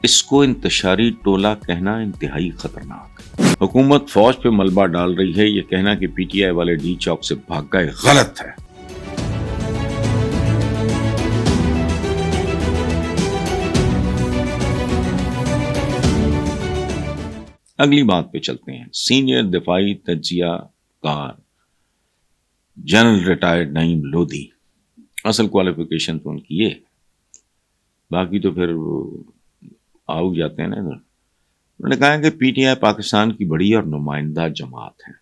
اس کو انتشاری ٹولہ کہنا انتہائی خطرناک ہے۔ حکومت فوج پہ ملبہ ڈال رہی ہے، یہ کہنا کہ پی ٹی آئی والے ڈی چوک سے بھاگ گئے غلط ہے۔ اگلی بات پہ چلتے ہیں۔ سینئر دفاعی تجزیہ کار جنرل ریٹائرڈ نعیم لودھی، اصل کوالیفیکیشن تو ان کی یہ، باقی تو پھر آؤ جاتے ہیں نا ادھر۔ انہوں نے کہا کہ پی ٹی آئی پاکستان کی بڑی اور نمائندہ جماعت ہے۔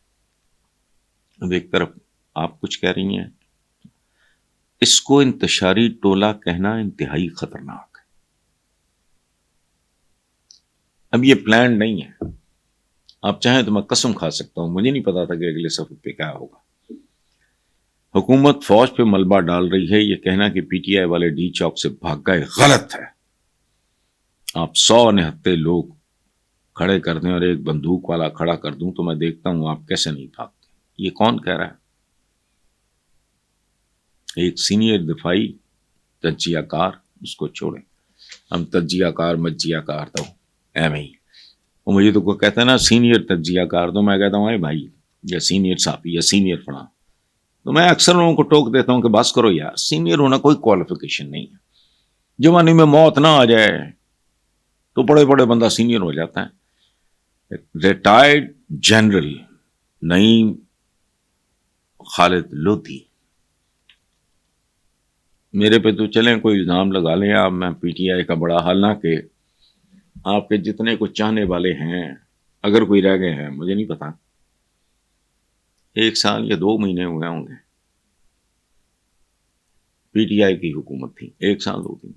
اب ایک طرف آپ کچھ کہہ رہی ہیں، اس کو انتشاری ٹولہ کہنا انتہائی خطرناک ہے۔ اب یہ پلان نہیں ہے، آپ چاہیں تو میں قسم کھا سکتا ہوں، مجھے نہیں پتا تھا کہ اگلے صفحے پہ کیا ہوگا۔ حکومت فوج پہ ملبہ ڈال رہی ہے، یہ کہنا کہ پی ٹی آئی والے ڈی چوک سے بھاگ گئے غلط ہے۔ آپ 100 نہتے لوگ کھڑے کر دیں اور ایک بندوق والا کھڑا کر دوں تو میں دیکھتا ہوں آپ کیسے نہیں بھاگتے۔ یہ کون کہہ رہا ہے؟ ایک سینئر دفاعی تجزیہ کار، اس کو چھوڑیں، ہم تجزیہ کار مجزیہ کار دو ایم ہی، وہ مجھے تو کوئی کہتا ہے نا سینئر تجزیہ کار دو، میں کہتا ہوں اے بھائی یا سینئر صاحبی یا سینئر فلاں، تو میں اکثر لوگوں کو ٹوک دیتا ہوں کہ بس کرو یار، سینئر ہونا کوئی کوالیفیکیشن نہیں ہے۔ جوانی میں موت نہ آ جائے تو بڑے بڑے بندہ سینئر ہو جاتا ہے۔ ریٹائرڈ جنرل نعیم خالد لودھی، میرے پہ تو چلیں کوئی الزام لگا لیں آپ، میں پی ٹی آئی کا بڑا، حالانکہ آپ کے جتنے کو چاہنے والے ہیں اگر کوئی رہ گئے ہیں مجھے نہیں پتا، 1 سال یا 2 مہینے ہوئے ہوں گے پی ٹی آئی کی حکومت تھی، 1 سال 2 دن،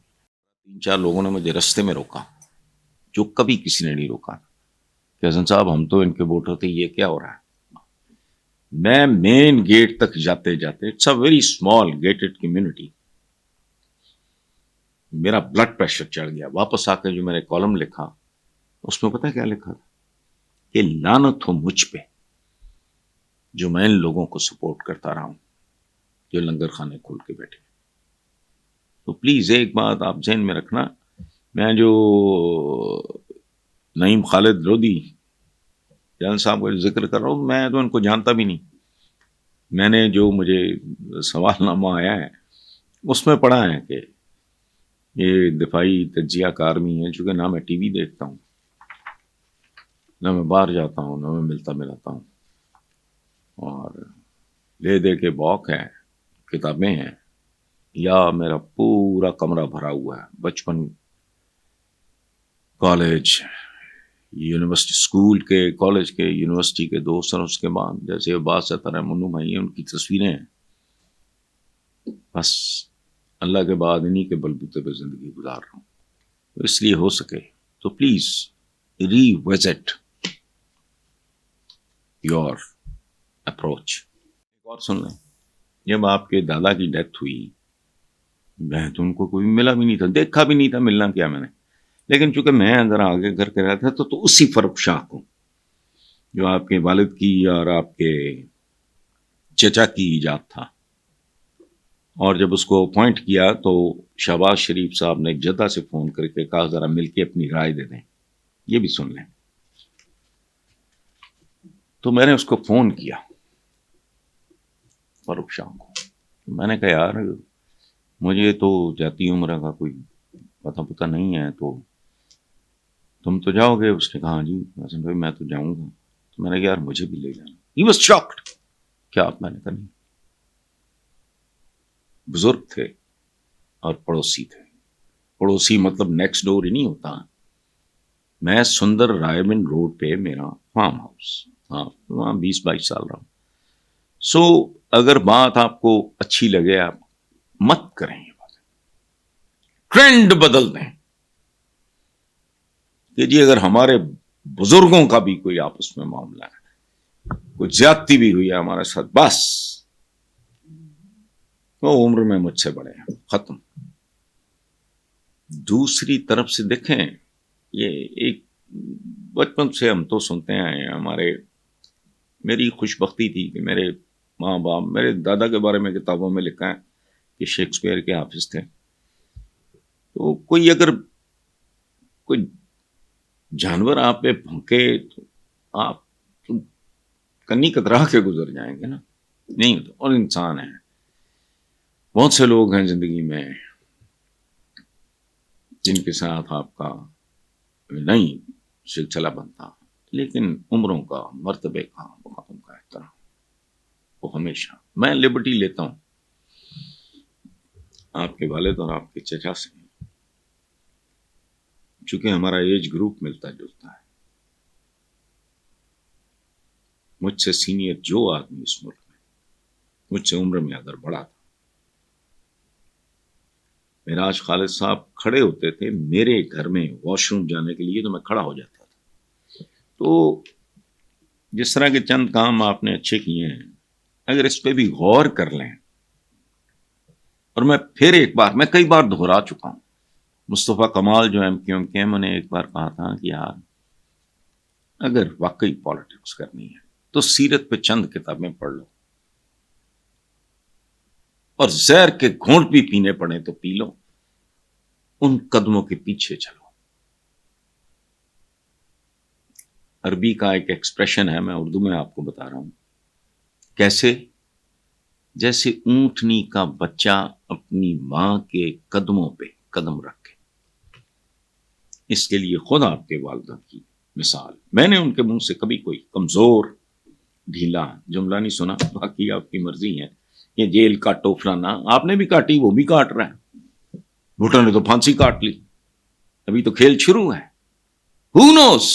3-4 لوگوں نے مجھے رستے میں روکا جو کبھی کسی نے نہیں روکا کہ حسن صاحب ہم تو ان کے ووٹر تھے، یہ کیا ہو رہا ہے؟ میں مین گیٹ تک جاتے جاتے، it's a very small gated community, میرا بلڈ پریشر چڑھ گیا۔ واپس آ کے جو میں نے کالم لکھا اس میں پتہ کیا لکھا تھا کہ لعنت ہو مجھ پہ جو میں ان لوگوں کو سپورٹ کرتا رہا ہوں جو لنگر خانے کھول کے بیٹھے۔ تو پلیز ایک بات آپ ذہن میں رکھنا، میں جو نعیم خالد لودھی جان صاحب کا ذکر کر رہا ہوں، میں تو ان کو جانتا بھی نہیں، میں نے جو مجھے سوال نامہ آیا ہے اس میں پڑھا ہے کہ یہ دفاعی تجزیہ کار بھی ہیں، چونکہ نہ میں ٹی وی دیکھتا ہوں، نہ میں باہر جاتا ہوں، نہ میں ملتا ملاتا ہوں، اور لے دے کے باک ہے، کتابیں ہیں، یا میرا پورا کمرہ بھرا ہوا ہے بچپن، کالج، یونیورسٹی، اسکول کے، کالج کے، یونیورسٹی کے دوست، اور اس کے بعد جیسے عباس ستر ہے، منو بھائی ہیں، ان کی تصویریں ہیں، بس اللہ کے بعد انہی کے بلبوتے پہ زندگی گزار رہا ہوں۔ تو اس لیے ہو سکے تو please revisit your approach. ایک اور سن لیں، جب آپ کے دادا کی ڈیتھ ہوئی، میں تو ان کو کوئی ملا بھی نہیں تھا، دیکھا بھی نہیں تھا، ملنا کیا میں نے، لیکن چونکہ میں اندر آگے گھر کے رہتا تھا تو اسی فرق شاہ کو جو آپ کے والد کی اور آپ کے چچا کی ایجاد تھا، اور جب اس کو اپوائنٹ کیا تو شہباز شریف صاحب نے جدہ سے فون کر کے کہا ذرا مل کے اپنی رائے دے دیں، یہ بھی سن لیں۔ تو میں نے اس کو فون کیا فاروق شاہ کو، میں نے کہا یار مجھے تو جاتی عمر کا کوئی پتہ نہیں ہے، تو تم تو جاؤ گے؟ اس نے کہا ہاں جی حسن بھائی میں تو جاؤں گا۔ تو میں نے کہا یار مجھے بھی لے جانا۔ ہی واز شاکڈ، کیا آپ؟ میں نے کہا نہیں، بزرگ تھے اور پڑوسی تھے، پڑوسی مطلب نیکسٹ ڈور ہی نہیں ہوتا۔ میں سندر رائے بن روڈ پہ میرا فارم ہاؤس، ہاں وہاں 20-22 سال رہا ہوں۔ سو اگر بات آپ کو اچھی لگے آپ مت کریں، یہ بات ٹرینڈ بدل دیں کہ جی اگر ہمارے بزرگوں کا بھی کوئی آپس میں معاملہ ہے، کوئی زیادتی بھی ہوئی ہے ہمارے ساتھ، بس وہ عمر میں مجھ سے بڑے ہیں، ختم۔ دوسری طرف سے دیکھیں، یہ ایک بچپن سے ہم تو سنتے آئے ہیں، میری خوش بختی تھی کہ میرے ماں باپ، میرے دادا کے بارے میں کتابوں میں لکھا ہے کہ شیکسپیئر کے حافظ تھے، تو کوئی اگر کوئی جانور آپ پہ بھونکے تو آپ کنی کترا کے گزر جائیں گے نا، نہیں ہوتا. اور انسان ہیں، بہت سے لوگ ہیں زندگی میں جن کے ساتھ آپ کا نہیں سلسلہ بنتا، لیکن عمروں کا، مرتبے کا، مقام کا احترام وہ ہمیشہ. میں لبرٹی لیتا ہوں آپ کے والد اور آپ کے چچا سے، چونکہ ہمارا ایج گروپ ملتا جلتا ہے. مجھ سے سینئر جو آدمی اس ملک میں مجھ سے عمر میں اگر بڑا تھا، معراج خالد صاحب کھڑے ہوتے تھے میرے گھر میں واش روم جانے کے لیے تو میں کھڑا ہو جاتا تھا. تو جس طرح کے چند کام آپ نے اچھے کیے ہیں، اگر اس پہ بھی غور کر لیں، اور میں پھر ایک بار، میں کئی بار دہرا چکا ہوں، مصطفیٰ کمال جو ایم کیو ایم نے ایک بار کہا تھا کہ یار اگر واقعی پالیٹکس کرنی ہے تو سیرت پہ چند کتابیں پڑھ لو، اور زہر کے گھونٹ بھی پینے پڑے تو پی لو، ان قدموں کے پیچھے چلو. عربی کا ایک ایکسپریشن ہے، میں اردو میں آپ کو بتا رہا ہوں. کیسے؟ جیسے اونٹنی کا بچہ اپنی ماں کے قدموں پہ قدم رکھے. اس کے لیے خود آپ کے والدہ کی مثال، میں نے ان کے منہ سے کبھی کوئی کمزور ڈھیلا جملہ نہیں سنا. باقی آپ کی مرضی ہے، یہ جیل کاٹو فلانا، آپ نے بھی کاٹی، وہ بھی کاٹ رہا ہے، بھٹو نے تو پھانسی کاٹ لی، ابھی تو کھیل شروع ہے. Who knows؟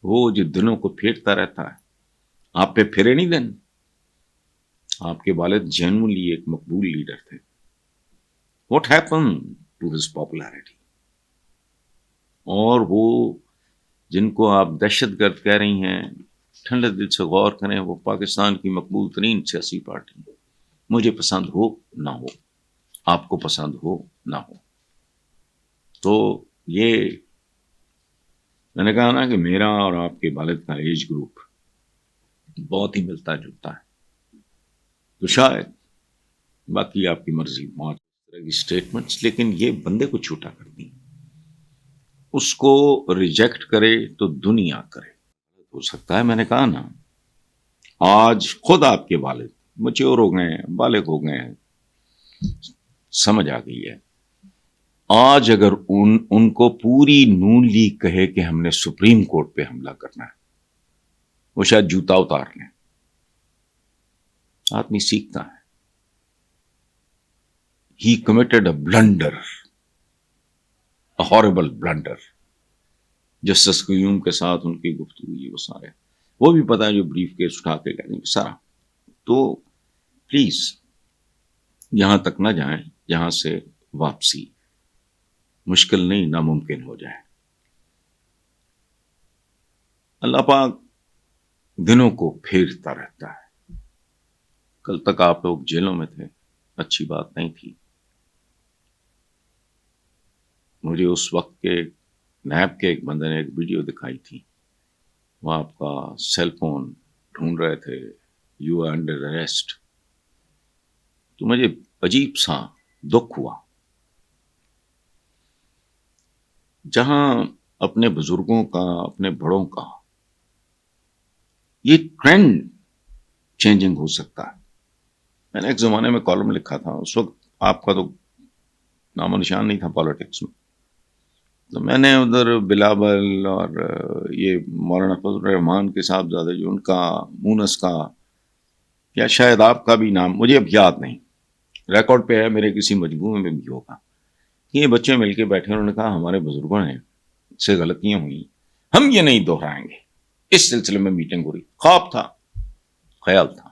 وہ جو دنوں کو پھیرتا رہتا ہے، آپ پہ پھرے نہیں دن. آپ کے والد جینولی ایک مقبول لیڈر تھے. What happened to his popularity؟ اور وہ جن کو آپ دہشت گرد کہہ رہی ہیں، ٹھنڈے دل سے غور کریں، وہ پاکستان کی مقبول ترین سیاسی پارٹی، مجھے پسند ہو نہ ہو، آپ کو پسند ہو نہ ہو. تو یہ میں نے کہا نا کہ میرا اور آپ کے والد کا ایج گروپ بہت ہی ملتا جلتا ہے. تو شاید باقی آپ کی مرضی، بہت طرح کی اسٹیٹمنٹس، لیکن یہ بندے کو چھوٹا کرتی، اس کو ریجیکٹ کرے تو دنیا کرے. ہو سکتا ہے، میں نے کہا نا، آج خود آپ کے والد میچور ہو گئے ہیں، بالغ ہو گئے ہیں، سمجھ آ گئی ہے. آج اگر ان کو پوری نون لیگ کہے کہ ہم نے سپریم کورٹ پہ حملہ کرنا ہے، وہ شاید جوتا اتار لیں. آدمی سیکھتا ہے. He committed a blunder, a horrible blunder. Justice Qayyum کے ساتھ ان کی گفتگو، یہ وہ سارے، وہ بھی پتا ہے جو بریف کیس اٹھا کے کہہ دیں گے سارا. تو پلیز یہاں تک نہ جائیں جہاں سے واپسی مشکل نہیں، ناممکن ہو جائے. اللہ پاک دنوں کو پھیرتا رہتا ہے. کل تک آپ لوگ جیلوں میں تھے، اچھی بات نہیں تھی. مجھے اس وقت کے نیب کے ایک بندے نے ایک ویڈیو دکھائی تھی، وہ آپ کا سیل فون ڈھونڈ رہے تھے، یو آر انڈر اریسٹ. تو مجھے عجیب سا دکھ ہوا. جہاں اپنے بزرگوں کا، اپنے بڑوں کا یہ ٹرینڈ چینجنگ ہو سکتا ہے. میں نے ایک زمانے میں کالم لکھا تھا، اس وقت آپ کا تو نام و نشان نہیں تھا پالیٹکس میں. تو میں نے ادھر بلاول اور یہ مولانا فضل الرحمان کے صاحبزادے جو ان کا، مونس کا، یا شاید آپ کا بھی نام مجھے اب یاد نہیں، ریکارڈ پہ ہے میرے کسی مجموعے میں بھی ہوگا، یہ بچے مل کے بیٹھے، انہوں نے کہا ہمارے بزرگوں نے سے غلطیاں ہوئی، ہم یہ نہیں دہرائیں گے. اس سلسلے میں میٹنگ ہو رہی، خواب تھا، خیال تھا.